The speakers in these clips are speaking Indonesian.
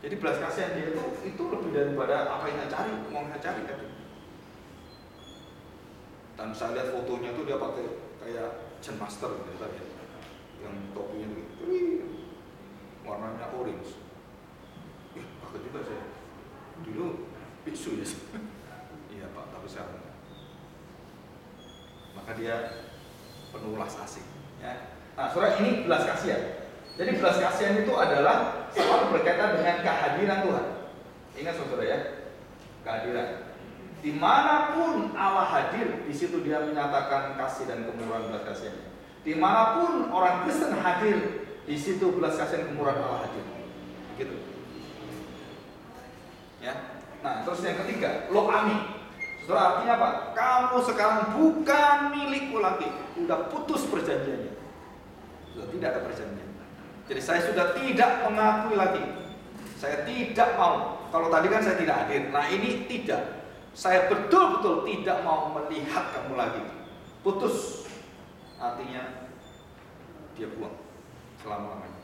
Jadi belas kasihan dia itu lebih daripada apa yang saya cari, mau saya cari kan. Dan saya lihat fotonya tuh dia pakai kayak Zen Master gitu tadi, yang topinya tuh warnanya orange. Kaget juga saya. Dulu biksu ya. Iya Pak, tapi sekarang maka dia penulas asing. Ya. Nah, saudara, ini belas kasihan. Jadi belas kasihan itu adalah selalu berkaitan dengan kehadiran Tuhan. Ingat saudara ya, kehadiran. Dimanapun Allah hadir, di situ Dia menyatakan kasih dan kemurahan belas kasihannya. Dimanapun orang Kristen hadir, di situ belas kasihan kemurahan Allah hadir. Gitu. Ya. Nah, terus yang ketiga, lo ami. Saudara, artinya apa? Kamu sekarang bukan milikku lagi. Udah putus perjanjiannya. Sudah tidak ada perjanjian. Jadi saya sudah tidak mengakui lagi. Saya tidak mau. Kalau tadi kan saya tidak hadir. Nah ini tidak. Saya betul-betul tidak mau melihat kamu lagi. Putus. Artinya dia buang selama-lamanya.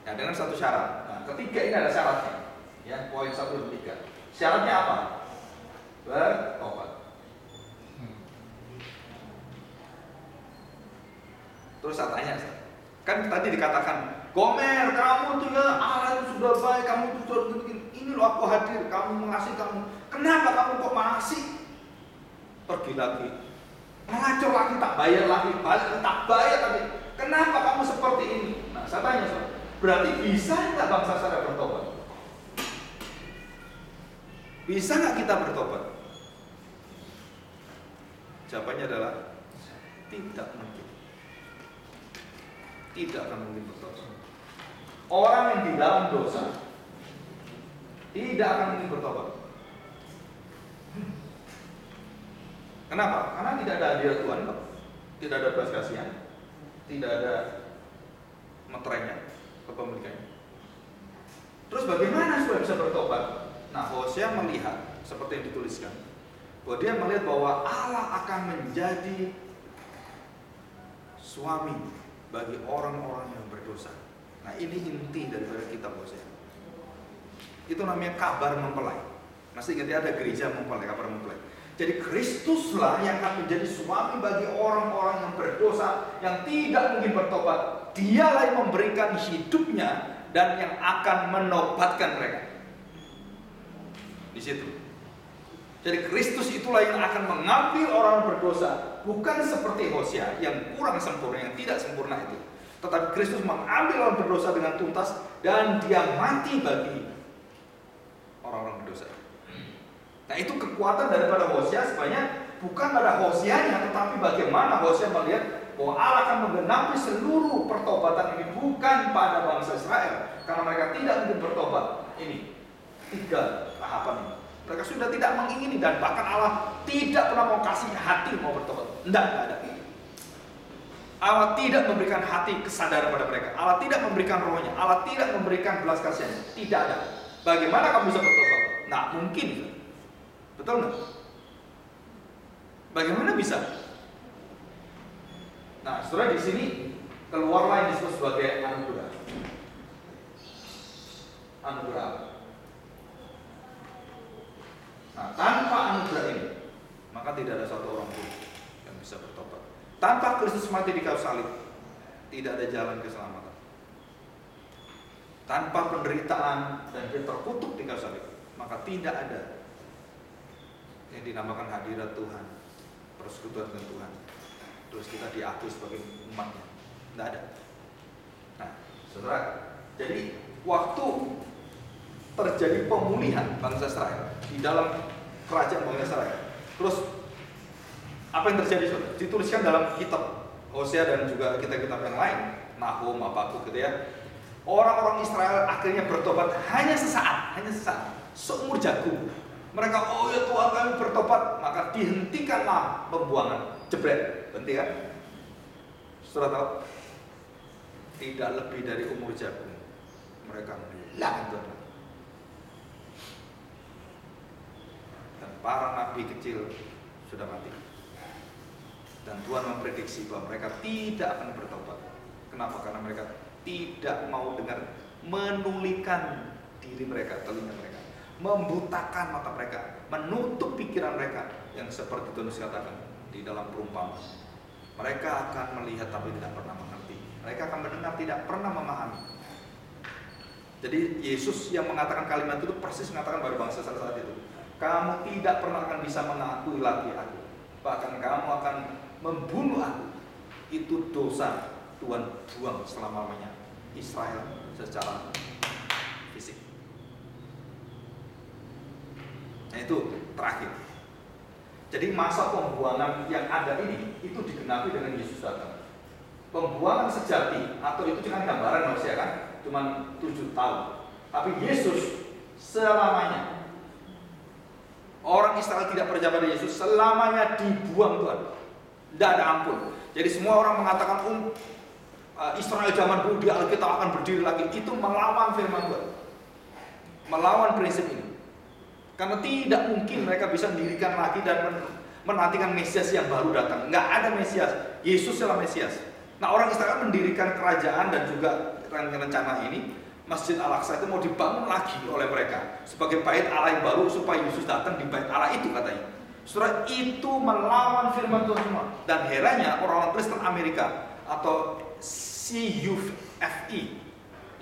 Nah, dengan satu syarat. Nah, ketiga ini ada syaratnya. Ya, poin 1 dan 3. Syaratnya apa? Bertobat. Terus saya tanya, kan tadi dikatakan, Gomer, kamu tuh ya Allah itu sudah baik, kamu tuh sudah begini. Ini loh aku hadir, kamu mengasihi kamu. Kenapa kamu kok masih pergi lagi, mengacau lagi, tak bayar lagi, balik tak bayar lagi? Kenapa kamu seperti ini? Nah, saya tanya, berarti bisa nggak bangsa Israel bertobat? Bisa nggak kita bertobat? Jawabannya adalah tidak mungkin. Tidak akan mungkin bertobat. Orang yang di dalam dosa tidak akan mungkin bertobat. Kenapa? Karena tidak ada hadirat Tuhan, tidak ada belas kasihan, tidak ada meterainya, kepemilikannya. Terus bagaimana supaya bisa bertobat? Nah, Hosea melihat seperti yang dituliskan, bahwa dia melihat bahwa Allah akan menjadi suami bagi orang-orang yang berdosa. Nah, ini inti daripada kitab Hosea. Itu namanya kabar mempelai. Masih ingat ya, ada gereja mempelai, kabar mempelai. Jadi Kristuslah yang akan menjadi suami bagi orang-orang yang berdosa, yang tidak mungkin bertobat. Dialah yang memberikan hidupnya dan yang akan menobatkan mereka. Di situ. Jadi Kristus itulah yang akan mengambil orang berdosa, bukan seperti Hosea yang kurang sempurna, yang tidak sempurna itu. Tetapi Kristus mengambil orang berdosa dengan tuntas dan dia mati bagi orang-orang berdosa. Nah, itu kekuatan daripada Hosea sebenarnya bukan pada Hoseanya, tetapi bagaimana Hosea melihat bahwa Allah akan menggenapi seluruh pertobatan ini bukan pada bangsa Israel, karena mereka tidak mungkin bertobat. Ini 3 tahapan ini. Mereka sudah tidak mengingini dan bahkan Allah tidak pernah mau kasih hati mau bertobat. Tidak ada. Allah tidak memberikan hati kesadaran pada mereka. Allah tidak memberikan rohnya. Allah tidak memberikan belas kasihannya. Tidak ada. Bagaimana kamu bisa bertobat? Nah, mungkin. Betul nggak? Bagaimana bisa? Nah, saudara, di sini keluarlah yang disebut sebagai anugerah. Anugerah. Nah, tanpa anugerah ini, maka tidak ada satu orang pun yang bisa bertobat. Tanpa Kristus mati di kayu salib, tidak ada jalan keselamatan. Tanpa penderitaan dan dia terkutuk di kayu salib, maka tidak ada yang dinamakan hadirat Tuhan, persekutuan dengan Tuhan. Terus kita diakui sebagai umatnya, tidak ada. Nah, saudara, jadi waktu terjadi pemulihan bangsa Israel di dalam kerajaan bangsa Israel, terus apa yang terjadi, saudara? Dituliskan dalam kitab Hosea dan juga kitab-kitab yang lain, Nahum, Habakuk gitu ya. Orang-orang Israel akhirnya bertobat hanya sesaat, seumur jagung. Mereka, oh ya Tuhan kami bertobat, maka dihentikanlah pembuangan, jebret, berhenti kan? Saudara tahu? Tidak lebih dari umur jagung mereka hilang itu. Dan para nabi kecil sudah mati. Dan Tuhan memprediksi bahwa mereka tidak akan bertobat. Kenapa? Karena mereka tidak mau dengar menulikan diri mereka, telinga mereka, membutakan mata mereka, menutup pikiran mereka, yang seperti Tuhan Yesus katakan di dalam perumpamaan. Mereka akan melihat tapi tidak pernah mengerti. Mereka akan mendengar tidak pernah memahami. Jadi Yesus yang mengatakan kalimat itu persis mengatakan pada bangsa saat itu, kamu tidak pernah akan bisa mengakui lagi aku, bahkan kamu akan membunuh aku. Itu dosa Tuhan buang selama-lamanya Israel secara fisik. Nah itu terakhir. Jadi masa pembuangan yang ada ini itu digenapi dengan Yesus datang. Pembuangan sejati atau itu cuma gambaran manusia kan, cuma 7 tahun. Tapi Yesus selamanya. Orang Israel tidak percaya pada Yesus, selamanya dibuang Tuhan. Tidak ada ampun. Jadi semua orang mengatakan Israel zaman dulu di Alkitab akan berdiri lagi. Itu melawan firman Tuhan, melawan prinsip ini. Karena tidak mungkin mereka bisa mendirikan lagi dan menantikan Mesias yang baru datang. Nggak ada Mesias, Yesus adalah Mesias. Nah orang Israel mendirikan kerajaan dan juga rencana ini, Masjid Al-Aqsa itu mau dibangun lagi oleh mereka sebagai bait Allah yang baru supaya Yesus datang di bait Allah itu katanya. Saudara, itu melawan firman Tuhan semua. Dan herannya orang-orang Kristen Amerika atau CUFE,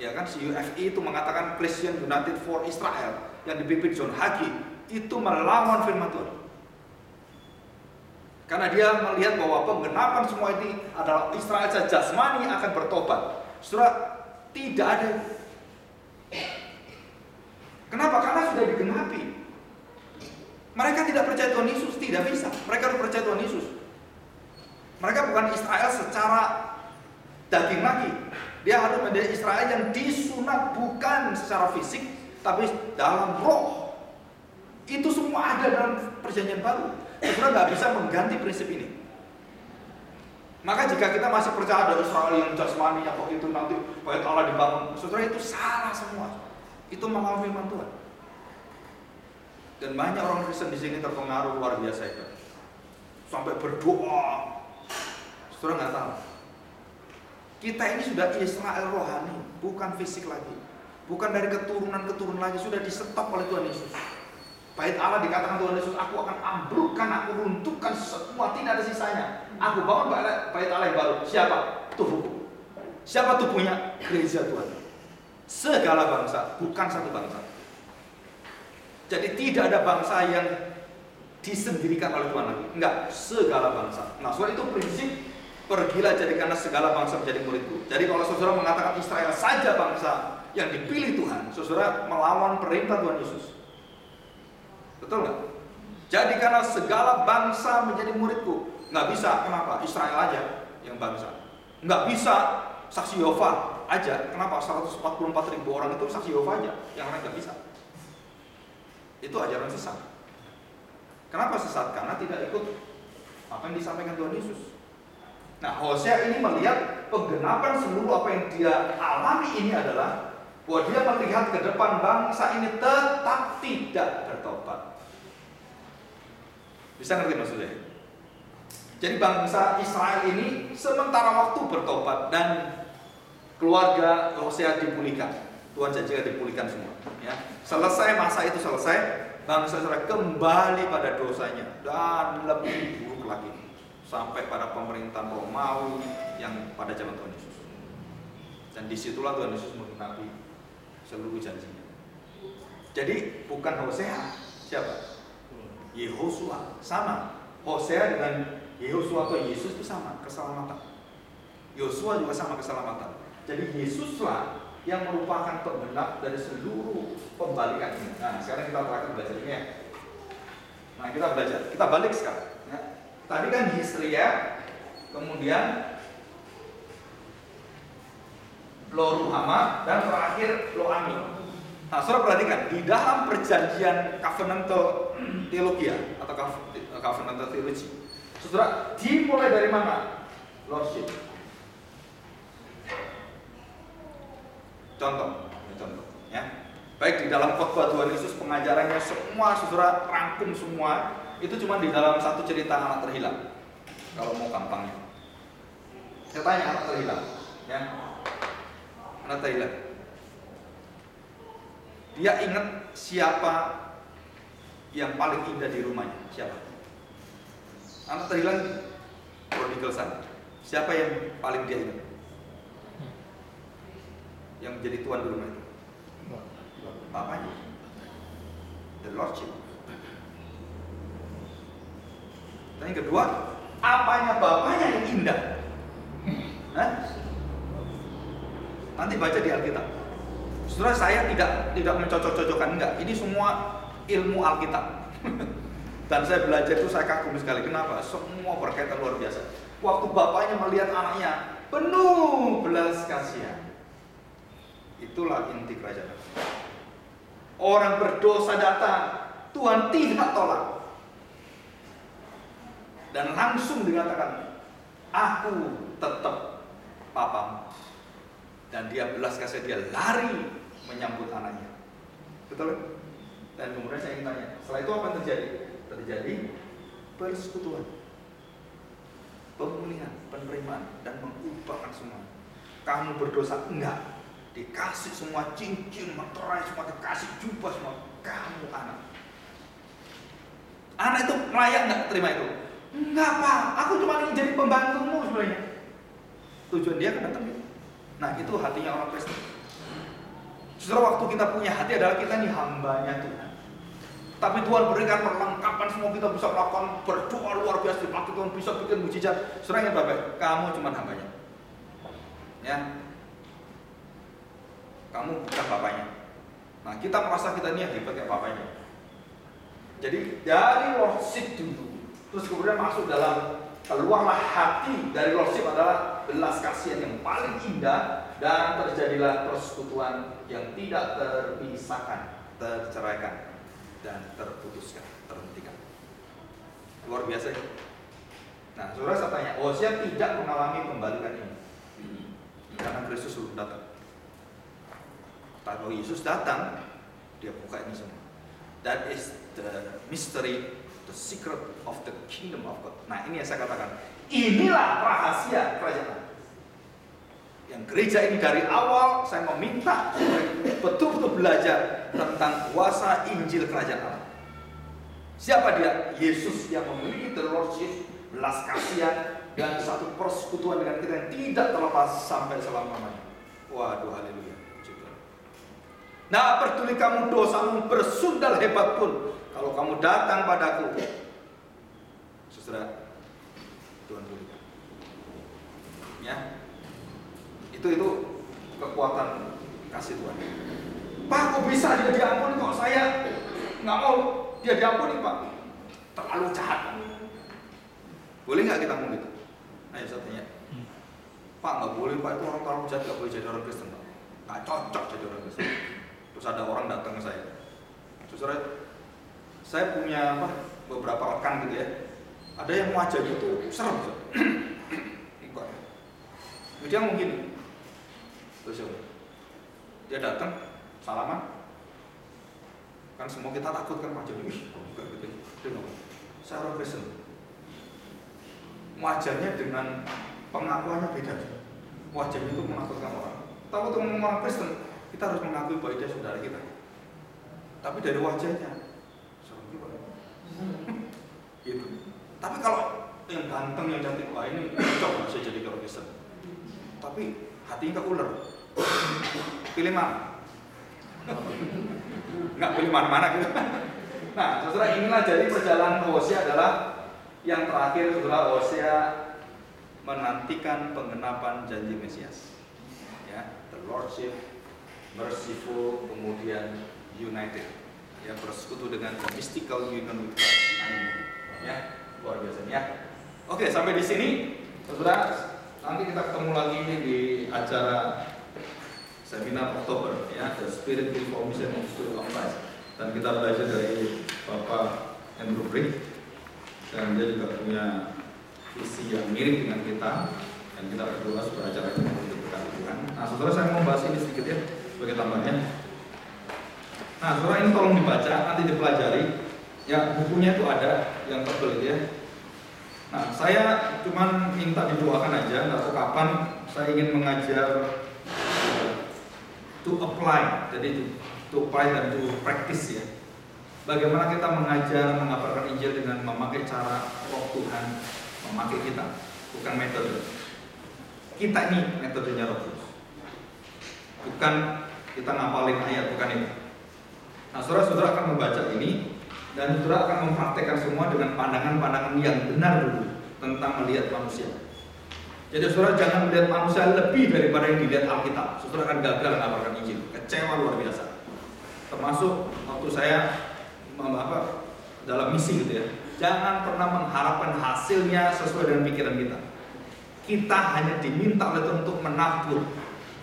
ya kan, CUFE itu mengatakan Christian United for Israel yang dipimpin John Hagee, itu melawan firman Tuhan. Karena dia melihat bahwa penggenapan semua ini adalah Israel saja jasmani akan bertobat. Saudara, tidak ada. Kenapa? Karena sudah digenapi. Mereka tidak percaya Tuhan Yesus, tidak bisa. Mereka harus percaya Tuhan Yesus. Mereka bukan Israel secara daging lagi. Dia harus menjadi Israel yang disunat bukan secara fisik, tapi dalam roh. Itu semua ada dalam perjanjian baru. Saudara nggak bisa mengganti prinsip ini. Maka jika kita masih percaya ada Israel yang jasmani atau itu nanti bait Allah dibangun, saudara, itu salah semua. Itu melawan firman Tuhan. Dan banyak orang Kristen di sini terpengaruh luar biasa itu, sampai berdoa. Saudara nggak tahu, kita ini sudah Israel rohani, bukan fisik lagi, bukan dari keturunan lagi, sudah disetop oleh Tuhan Yesus. Bait Allah dikatakan Tuhan Yesus, aku akan ambrukkan, aku runtuhkan semua, tidak ada sisanya. Aku bangun bait Allah yang baru. Siapa? Tubuhku. Siapa tubuhnya? Gereja Tuhan. Segala bangsa, bukan satu bangsa. Jadi tidak ada bangsa yang disendirikan oleh Tuhan lagi. Enggak, segala bangsa. Nah, soal itu prinsip, pergilah jadikanlah segala bangsa menjadi muridku. Jadi kalau saudara mengatakan Israel saja bangsa yang dipilih Tuhan, saudara melawan perintah Tuhan Yesus. Betul nggak? Jadikanlah segala bangsa menjadi muridku. Nggak bisa, kenapa? Israel aja yang bangsa. Nggak bisa saksi Yehova aja. Kenapa? 144.000 orang itu saksi Yehova aja. Yang lain nggak bisa. Itu ajaran sesat. Kenapa sesat? Karena tidak ikut apa yang disampaikan Tuhan Yesus. Nah, Hosea ini melihat penggenapan seluruh apa yang dia alami ini adalah bahwa dia melihat ke depan bangsa ini tetap tidak bertobat. Bisa ngerti maksudnya? Jadi bangsa Israel ini sementara waktu bertobat dan keluarga Hosea dipulihkan. Tuhan janjikan dipulihkan semua. Ya. Selesai masa itu selesai, bangsa Israel kembali pada dosanya dan lebih buruk lagi sampai pada pemerintahan Romawi yang pada zaman Tuhan Yesus. Dan disitulah Tuhan Yesus menggenapi seluruh janjinya. Jadi bukan Hosea, siapa? Yehosua. Sama. Hosea dengan Yehosua atau Yesus itu sama, keselamatan. Yosua juga sama, keselamatan. Jadi Yesuslah yang merupakan penggenap dari seluruh pembalikan ini. Nah, sekarang kita akan belajar ini ya. Nah, kita belajar. Kita balik sekarang. Ya. Tadi kan Hisria, kemudian Lo Ruhama, dan terakhir Lo Ami. Nah, saudara perhatikan, di dalam perjanjian covenantal theologia atau covenantal theology, saudara, dimulai dari mana? Lordship. Contoh, ya. Baik di dalam khotbah Tuhan Yesus, pengajarannya semua, saudara, rangkum semua. Itu cuma di dalam satu cerita anak terhilang. Kalau mau gampangnya, saya tanya anak terhilang, ya, anak terhilang. Dia ingat siapa yang paling indah di rumahnya. Siapa? Anak terhilang prodigal son. Siapa yang paling dia ingat? Yang menjadi tuan di rumah itu? Bapaknya. The Lordship. Dan yang kedua, apanya bapaknya yang indah? Hah? Nanti baca di Alkitab. Saudara, saya tidak mencocok-cocokkan, enggak. Ini semua ilmu Alkitab. Dan saya belajar itu saya kagum sekali. Kenapa? Semua berkaitan luar biasa. Waktu bapaknya melihat anaknya penuh belas kasihan. Itulah inti kerajaan. Orang berdosa datang, Tuhan tidak tolak. Dan langsung dikatakan, aku tetap papamu. Dan dia belas kasih, dia lari menyambut anaknya. Betul? Dan kemudian saya ingin tanya, setelah itu apa yang terjadi? Terjadi persekutuan, pemulihan, penerimaan, dan mengubahkan semua. Kamu berdosa? Enggak. Dikasih semua cincin, materai, semua dikasih jubah, semua. Kamu anak. Anak itu layak nggak terima itu? Enggak, Pak. Aku cuma ingin jadi pembantumu sebenarnya. Tujuan dia kan datang itu. Nah, itu hatinya orang Kristen. Justru waktu kita punya hati adalah kita nih hambanya Tuhan. Tapi Tuhan berikan perlengkapan semua, kita bisa melakukan berdoa luar biasa, dipakai Tuhan bisa bikin mujizat. Saudara yang Bapak, kamu cuma hambanya. Ya. Kamu bukan bapaknya. Nah, kita merasa kita ini hebat kayak bapaknya. Jadi dari lordship dulu, terus kemudian masuk dalam, keluarlah hati dari lordship adalah belas kasihan yang paling indah, dan terjadilah persekutuan yang tidak terpisahkan, terceraikan, dan terputuskan, terhentikan. Luar biasa ya. Nah, saudara, saya tanya, Hosea tidak mengalami pembalikan ini karena Kristus belum datang. Kalau Yesus datang, dia buka ini semua. That is the mystery, the secret of the kingdom of God. Nah, ini yang saya katakan, inilah rahasia kerajaan. Yang gereja ini dari awal saya meminta betul-betul belajar tentang kuasa Injil kerajaan Allah. Siapa dia? Yesus yang memiliki the lordship, belas kasihan, dan satu persekutuan dengan kita yang tidak terlepas sampai selama-lamanya. Waduh, haleluya. Nah, peduli kamu dosamu bersundal hebat pun, kalau kamu datang padaku, saudara, Tuhan pulihkan. Ya, itu kekuatan kasih Tuhan. Pak, kok bisa dia diampuni, kok saya nggak mau dia diampuni, Pak? Terlalu jahat. Boleh nggak kita ngomong gitu? Ayo saya tanya. Pak, nggak boleh, Pak, itu orang terlalu jahat, nggak boleh jadi orang Kristen, Pak. Nggak cocok jadi orang Kristen. Terus ada orang datang ke saya, saudara, saya punya beberapa rekan gitu ya. Ada yang wajahnya itu serem, ikut. Dia ngomong gini, terus dia datang, salaman, kan semua kita takut kan wajahnya, bukan gitu. Dia ngomong, saya orang Kristen. Wajahnya dengan pengakuannya beda. Wajahnya itu menakutkan orang. Tahu tuh ngomong orang Kristen, kita harus mengakui bahwa dia saudara kita. Tapi dari wajahnya, gitu. Tapi kalau yang ganteng, yang cantik, wah ini cocok bisa jadi orang Kristen. Tapi hatinya ke ular. Pilih mana? Nggak pilih mana-mana gitu. Nah, saudara, inilah jadi perjalanan Hosea adalah yang terakhir, saudara. Hosea menantikan penggenapan janji Mesias. Ya, the lordship, merciful, kemudian united, ya, bersekutu dengan the mystical union with God. Ya, luar biasa ya. Oke, sampai di sini, saudara. Nanti kita ketemu lagi di acara seminar Oktober, ya, the Spirit Reformation of Spirit of Christ. Dan kita belajar dari Bapak Andrew Briggs, dan dia juga punya visi yang mirip dengan kita, dan kita berdoa supaya acara ini untuk berkat Tuhan. Nah, saudara, saya mau bahas ini sedikit ya, sebagai tambahannya. Nah, saudara, ini tolong dibaca, nanti dipelajari. Ya, bukunya itu ada yang tebel ya. Nah, saya cuma minta didoakan aja, nggak tahu kapan saya ingin mengajar to apply, jadi to apply dan to practice ya. Bagaimana kita mengajar, mengabarkan Injil dengan memakai cara Roh Tuhan memakai kita, bukan metode. Kita ini metodenya Roh Kudus. Bukan kita ngapalin ayat, bukan itu. Nah, saudara-saudara akan membaca ini dan saudara akan mempraktekkan semua dengan pandangan-pandangan yang benar dulu tentang melihat manusia. Jadi saudara jangan melihat manusia lebih daripada yang dilihat Alkitab. Saudara akan gagal mengabarkan Injil, kecewa luar biasa. Termasuk waktu saya dalam misi gitu ya. Jangan pernah mengharapkan hasilnya sesuai dengan pikiran kita. Kita hanya diminta oleh Tuhan untuk menabur,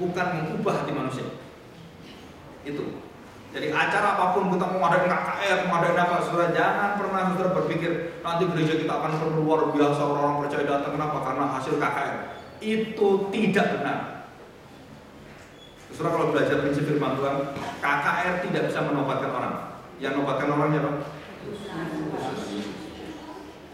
bukan mengubah hati manusia. Itu. Jadi acara apapun kita mau ngadain KKR, mau ngadain apa, saudara jangan pernah saudara berpikir nanti gereja kita akan penuh luar biasa, orang percaya datang, kenapa? Karena hasil KKR. Itu tidak benar. Saudara kalau belajar prinsip firman Tuhan, KKR tidak bisa menobatkan orang. Yang menobatkan orangnya apa?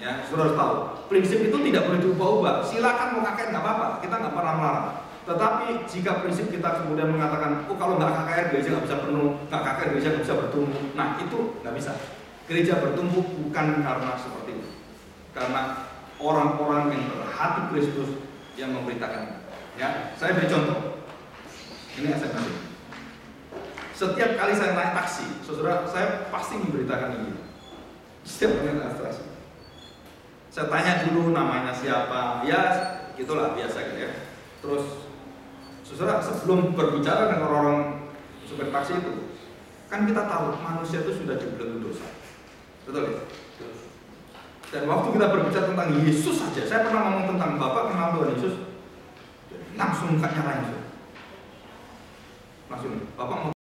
Ya, saudara harus tahu. Prinsip itu tidak boleh diubah-ubah. Silakan mau KKR nggak apa-apa, kita nggak pernah melarang. Tetapi jika prinsip kita kemudian mengatakan, oh kalau nggak KKR gereja nggak bisa penuh, nggak KKR gereja nggak bisa bertumbuh, nah itu nggak bisa. Gereja bertumbuh bukan karena seperti itu, karena orang-orang yang berhati Kristus yang memberitakan. Ya, saya beri contoh. Ini SMS. Setiap kali saya naik taksi, saudara, saya pasti memberitakan ini. Setiap kali naik taksi, saya tanya dulu namanya siapa, ya gitulah biasa gitu ya. Terus saudara, sebelum berbicara dengan orang supir taksi itu, kan kita tahu manusia itu sudah dibelenggu dosa, betul ya? Dan waktu kita berbicara tentang Yesus saja, saya pernah ngomong tentang Bapak kenal Tuhan Yesus, langsung mukanya lain, langsung Bapak mau